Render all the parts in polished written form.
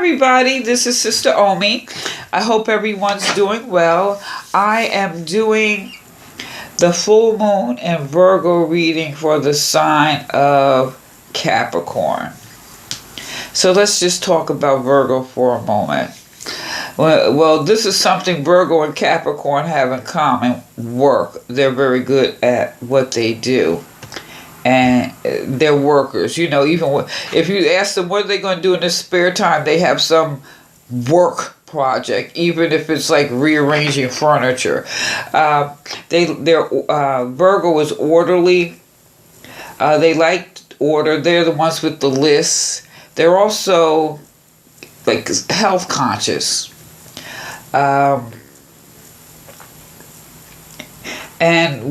everybody, this is Sister Omi. I hope everyone's doing well. I am doing the full moon and Virgo reading for the sign of Capricorn. So let's just talk about Virgo for a moment. Well, this is something Virgo and Capricorn have in common: work. They're very good at what they do. And they're workers. You know, even if you ask them what are they going to do in their spare time, they have some work project, even if it's like rearranging furniture. Virgo is orderly. They like order. They're the ones with the lists. They're also like health conscious. And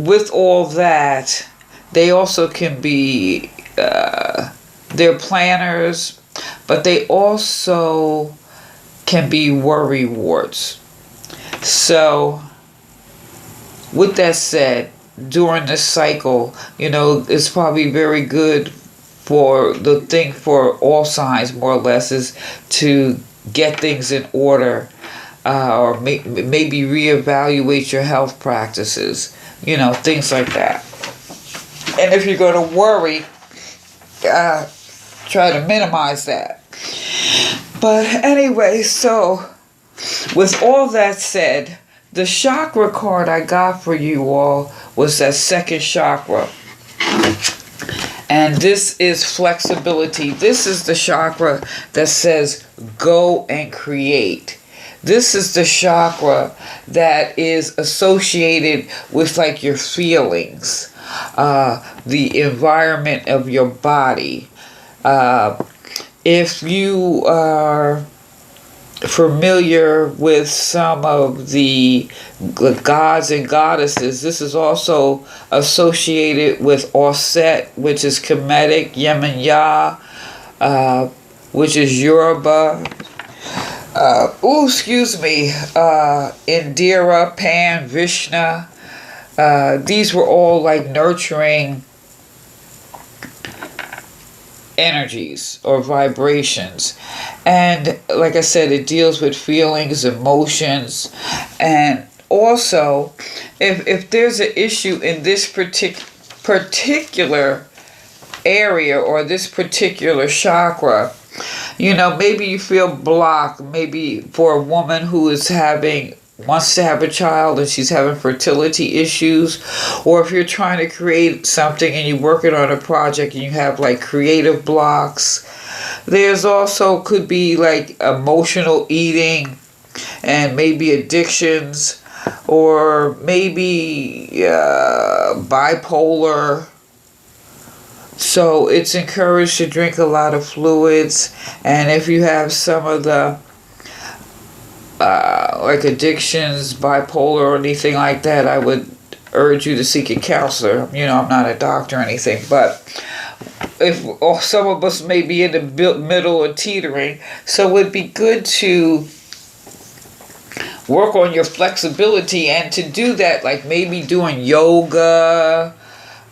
with all that, they also can be, they're planners, but they also can be worry warts. So, with that said, during this cycle, you know, it's probably very good for the thing for all signs, more or less, is to get things in order, or maybe reevaluate your health practices, you know, things like that. And if you're going to worry, try to minimize that. But anyway, so with all that said, the chakra card I got for you all was that second chakra. And this is flexibility. This is the chakra that says go and create. This is the chakra that is associated with like your feelings. The environment of your body. If you are familiar with some of the gods and goddesses, this is also associated with Osset, which is Kemetic, Yemen-Ya, which is Yoruba. Indira, Pan, Vishnu. These were all like nurturing energies or vibrations. And like I said, it deals with feelings, emotions. And also, if there's an issue in this particular area or this particular chakra, you know, maybe you feel blocked. Maybe for a woman who is wants to have a child and she's having fertility issues, or if you're trying to create something and you're working on a project and you have like creative blocks. There's also could be like emotional eating and maybe addictions, or maybe bipolar. So it's encouraged to drink a lot of fluids, and if you have some of the like addictions, bipolar, or anything like that, I would urge you to seek a counselor. You know, I'm not a doctor or anything, but some of us may be in the middle or teetering, so it'd be good to work on your flexibility, and to do that, like maybe doing yoga,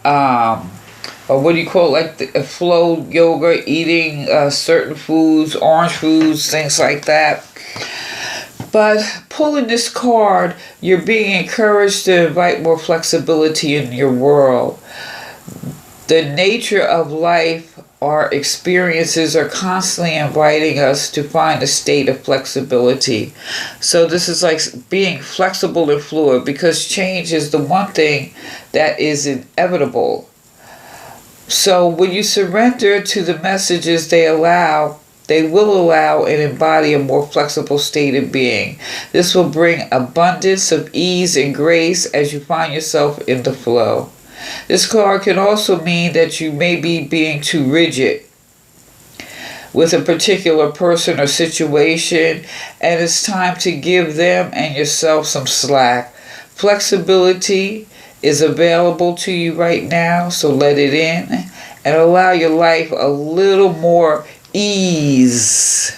or what do you call it, like the flow yoga, eating certain foods, orange foods, things like that. But pulling this card, you're being encouraged to invite more flexibility in your world. The nature of life, our experiences are constantly inviting us to find a state of flexibility. So this is like being flexible and fluid, because change is the one thing that is inevitable. So when you surrender to the messages they will allow and embody a more flexible state of being. This will bring abundance of ease and grace as you find yourself in the flow. This card can also mean that you may be being too rigid with a particular person or situation, and it's time to give them and yourself some slack. Flexibility is available to you right now, so let it in and allow your life a little more ease.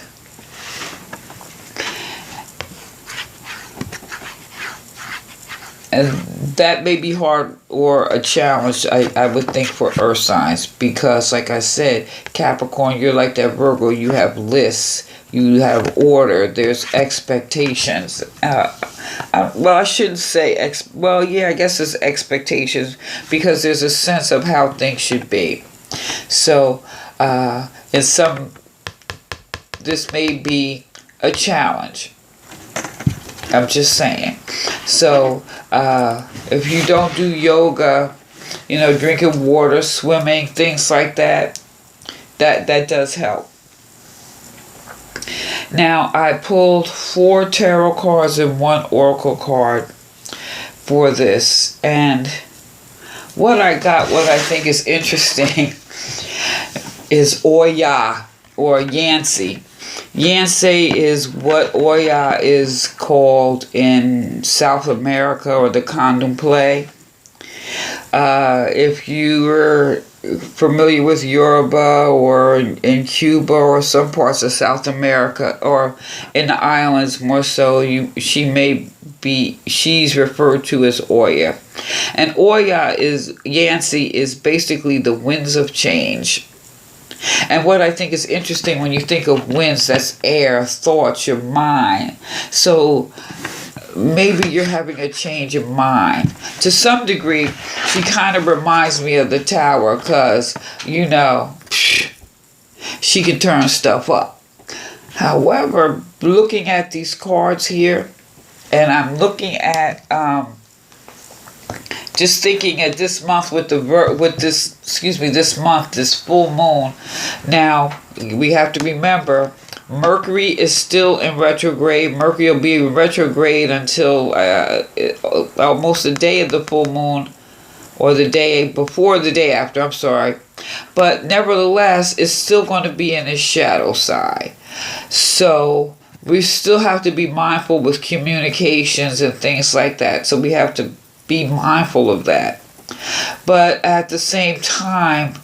And that may be hard or a challenge, I would think, for earth signs, because like I said, Capricorn, you're like that Virgo, you have lists, You have order. There's expectations. Well, I shouldn't say well, yeah, I guess it's expectations because there's a sense of how things should be. So, in some, this may be a challenge. I'm just saying. So, if you don't do yoga, drinking water, swimming, things like that, that does help. Now, I pulled 4 tarot cards and 1 oracle card for this. And what I got, what I think is interesting, is Oya or Yancy. Yancy is what Oya is called in South America, or the condom play. If you're familiar with Yoruba or in Cuba or some parts of South America or in the islands more so, she's referred to as Oya. And Oya Yancy is basically the winds of change. And what I think is interesting, when you think of winds, that's air, thoughts, your mind. So maybe you're having a change of mind. To some degree, she kind of reminds me of the Tower because, she can turn stuff up. However, looking at these cards here, and I'm looking at, just thinking at this month this full moon. Now, we have to remember, Mercury is still in retrograde. Mercury will be in retrograde until almost the day of the full moon, or the day before the day after, I'm sorry. But nevertheless, it's still going to be in its shadow side. So we still have to be mindful with communications and things like that. So we have to be mindful of that. But at the same time,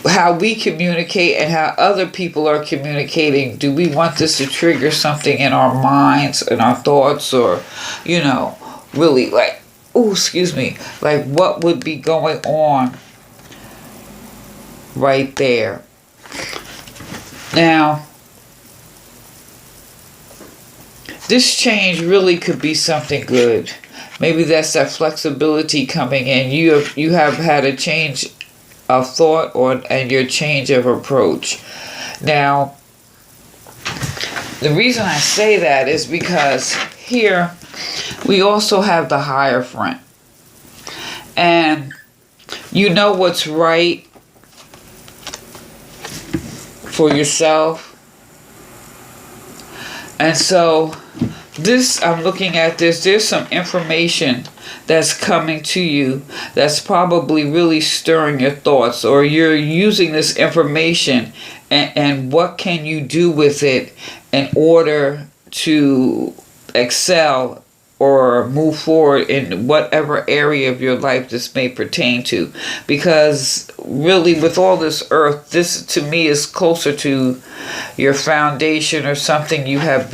how we communicate and how other people are communicating, do we want this to trigger something in our minds and our thoughts, or, really like what would be going on right there? Now, this change really could be something good. Maybe that's that flexibility coming in. You have had a change of thought and your change of approach. Now, the reason I say that is because here we also have the Hierophant. And you know what's right for yourself. And so I'm looking at this, there's some information that's coming to you that's probably really stirring your thoughts, or you're using this information, and what can you do with it in order to excel or move forward in whatever area of your life this may pertain to. Because really, with all this earth, this to me is closer to your foundation, or something you have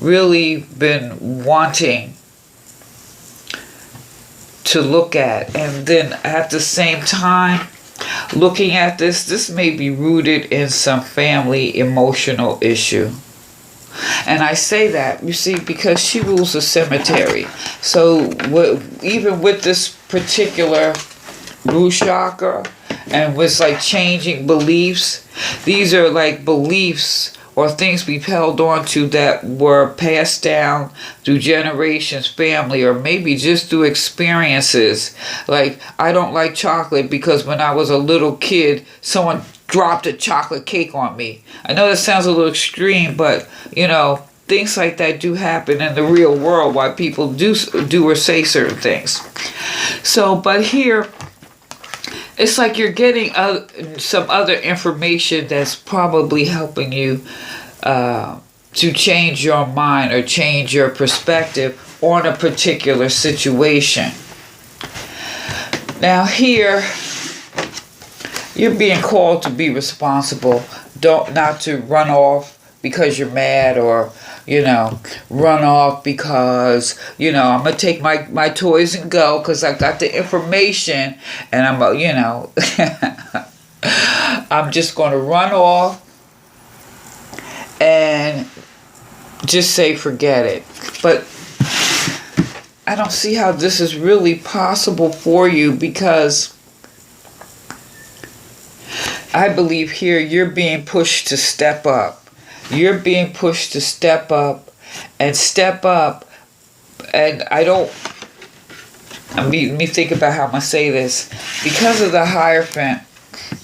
really been wanting to look at. And then at the same time, looking at this may be rooted in some family emotional issue. And I say that, you see, because she rules the cemetery. So even with this particular root chakra, and with like changing beliefs, these are like beliefs or things we've held on to that were passed down through generations, family, or maybe just through experiences. Like, I don't like chocolate because when I was a little kid, someone dropped a chocolate cake on me. I know that sounds a little extreme, but, things like that do happen in the real world, why people do or say certain things. So, but here, it's like you're getting some other information that's probably helping you to change your mind or change your perspective on a particular situation. Now here, you're being called to be responsible. Not to run off because you're mad, or run off because I'm gonna take my toys and go because I got the information, and I'm I'm just gonna run off just say forget it. But I don't see how this is really possible for you, because I believe here you're being pushed to step up. You're being pushed to step up and step up. And let me think about how I'm going to say this. Because of the Hierophant,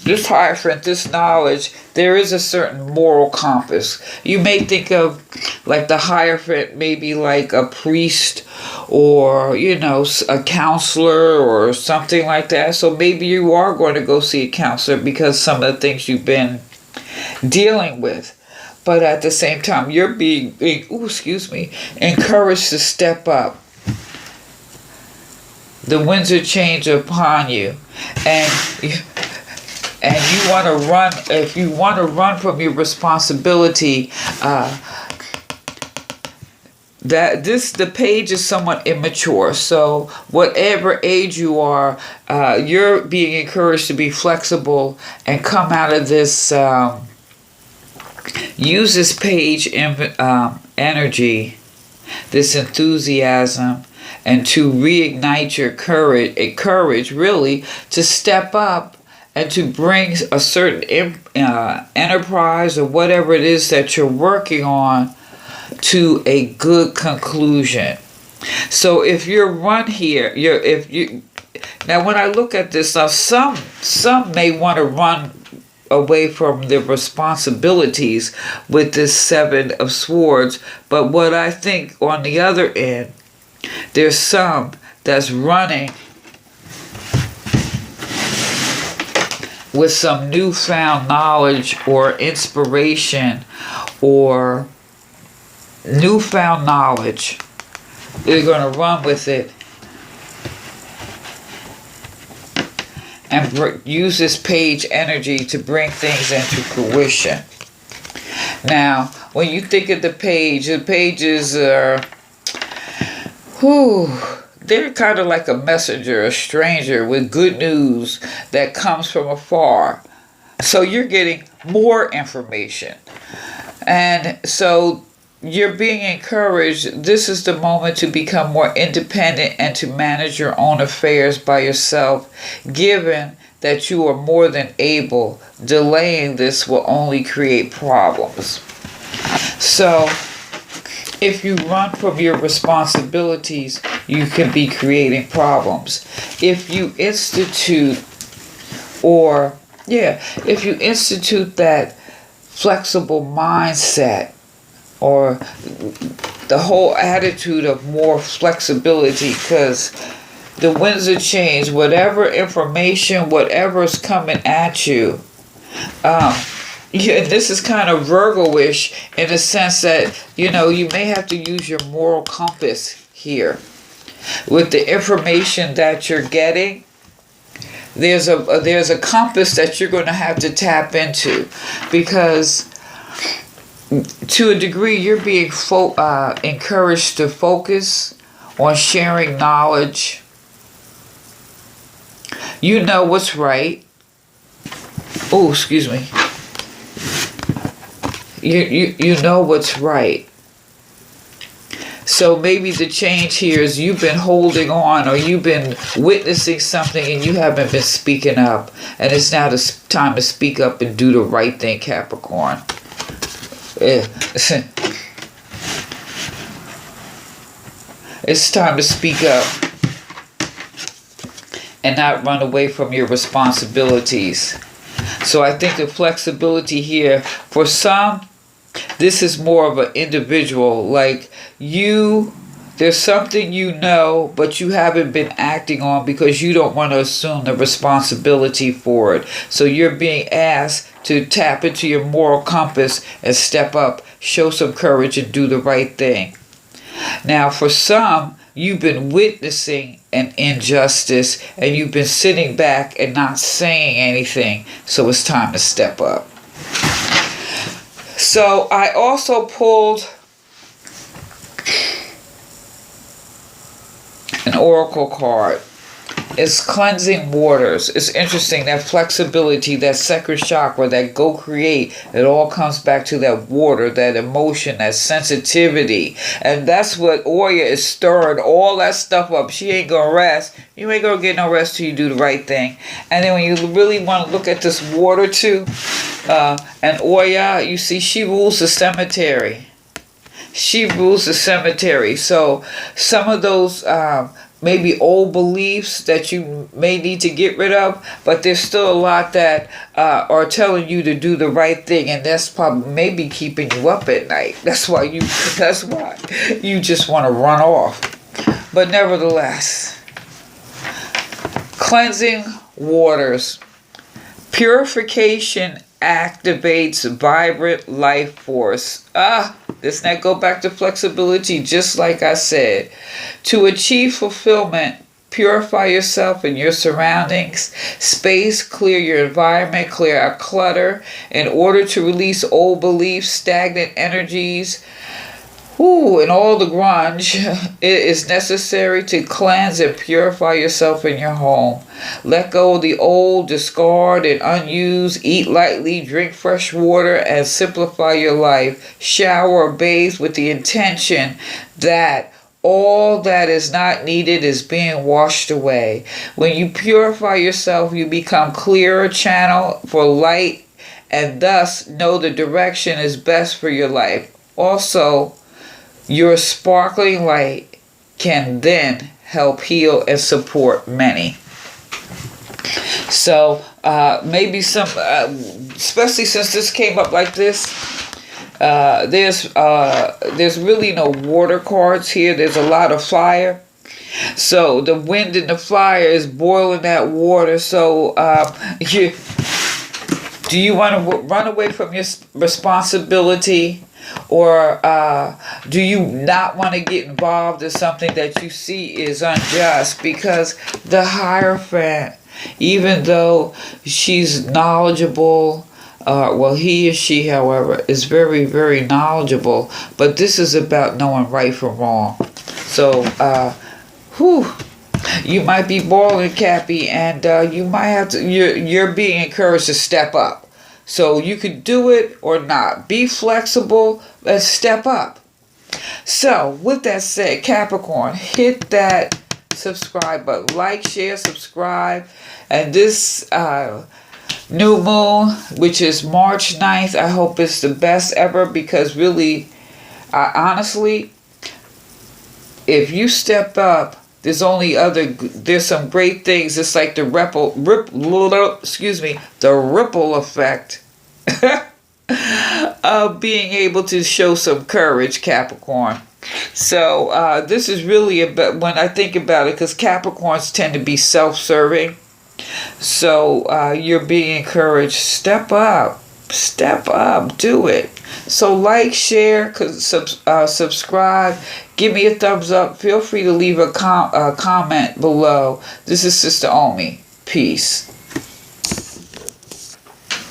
this knowledge, there is a certain moral compass. You may think of like the Hierophant, maybe like a priest or, a counselor or something like that. So maybe you are going to go see a counselor because some of the things you've been dealing with. But at the same time, you're being encouraged to step up. The winds of change upon you. And you want to run. If you want to run from your responsibility, the page is somewhat immature. So whatever age you are, you're being encouraged to be flexible and come out of this. Use this page energy, this enthusiasm, and to reignite your courage really to step up and to bring a certain enterprise or whatever it is that you're working on to a good conclusion. So if you're run here, now when I look at this, now some may want to run away from their responsibilities with this Seven of Swords, but what I think on the other end, there's some that's running with some newfound knowledge or inspiration or newfound knowledge. They're going to run with it and use this page energy to bring things into fruition. Now, when you think of the pages are, they're kind of like a messenger, a stranger with good news that comes from afar. So you're getting more information. And so you're being encouraged. This is the moment to become more independent and to manage your own affairs by yourself, given that you are more than able. Delaying this will only create problems. So if you run from your responsibilities, you can be creating problems. If you institute that flexible mindset, or the whole attitude of more flexibility, because the winds of change, whatever information, whatever is coming at you, this is kind of Virgo-ish in the sense that, you may have to use your moral compass here. With the information that you're getting, there's a compass that you're going to have to tap into, because to a degree, you're being encouraged to focus on sharing knowledge. You know what's right. Oh, excuse me. You know what's right. So maybe the change here is you've been holding on, or you've been witnessing something and you haven't been speaking up. And it's now the time to speak up and do the right thing, Capricorn. It's time to speak up and not run away from your responsibilities. So I think the flexibility here, for some, this is more of an individual. Like there's something but you haven't been acting on because you don't want to assume the responsibility for it. So you're being asked to tap into your moral compass and step up, show some courage, and do the right thing. Now, for some, you've been witnessing an injustice and you've been sitting back and not saying anything. So it's time to step up. So I also pulled an oracle card. It's cleansing waters. It's interesting, that flexibility, that second chakra, that go create, it all comes back to that water, that emotion, that sensitivity. And that's what Oya is stirring all that stuff up. She ain't gonna rest. You ain't gonna get no rest till you do the right thing. And then when you really want to look at this water too, and Oya, you see, she rules the cemetery. She rules the cemetery. So some of those maybe old beliefs that you may need to get rid of, but there's still a lot that are telling you to do the right thing, and that's probably maybe keeping you up at night. That's why you just want to run off. But nevertheless, cleansing waters, purification activates vibrant life force. Let's not go back to flexibility, just like I said. To achieve fulfillment, purify yourself and your surroundings. Space, clear your environment, clear out clutter in order to release old beliefs, stagnant energies, and all the grunge. It is necessary to cleanse and purify yourself in your home. Let go of the old, discard and unused. Eat lightly, drink fresh water, and simplify your life. Shower or bathe with the intention that all that is not needed is being washed away. When you purify yourself, you become clearer channel for light, and thus know the direction is best for your life. Also, your sparkling light can then help heal and support many. So maybe some, especially since this came up like this, there's really no water cards here. There's a lot of fire. So the wind and the fire is boiling that water. So do you want to run away from your responsibility? Or do you not want to get involved in something that you see is unjust? Because the Hierophant, even though she's knowledgeable, he or she, however, is very, very knowledgeable. But this is about knowing right from wrong. So, you might be boiling, Cappy, and you might have to. You're being encouraged to step up. So you could do it or not. Be flexible and step up. So with that said, Capricorn, hit that subscribe button. Like, share, subscribe. And this new moon, which is March 9th, I hope it's the best ever, because really, honestly, if you step up, there's some great things. It's like the ripple effect of being able to show some courage, Capricorn. So this is really about, when I think about it, because Capricorns tend to be self-serving. So you're being encouraged, step up, do it. So like, share, subscribe, give me a thumbs up. Feel free to leave a comment below. This is Sister Omi. Peace.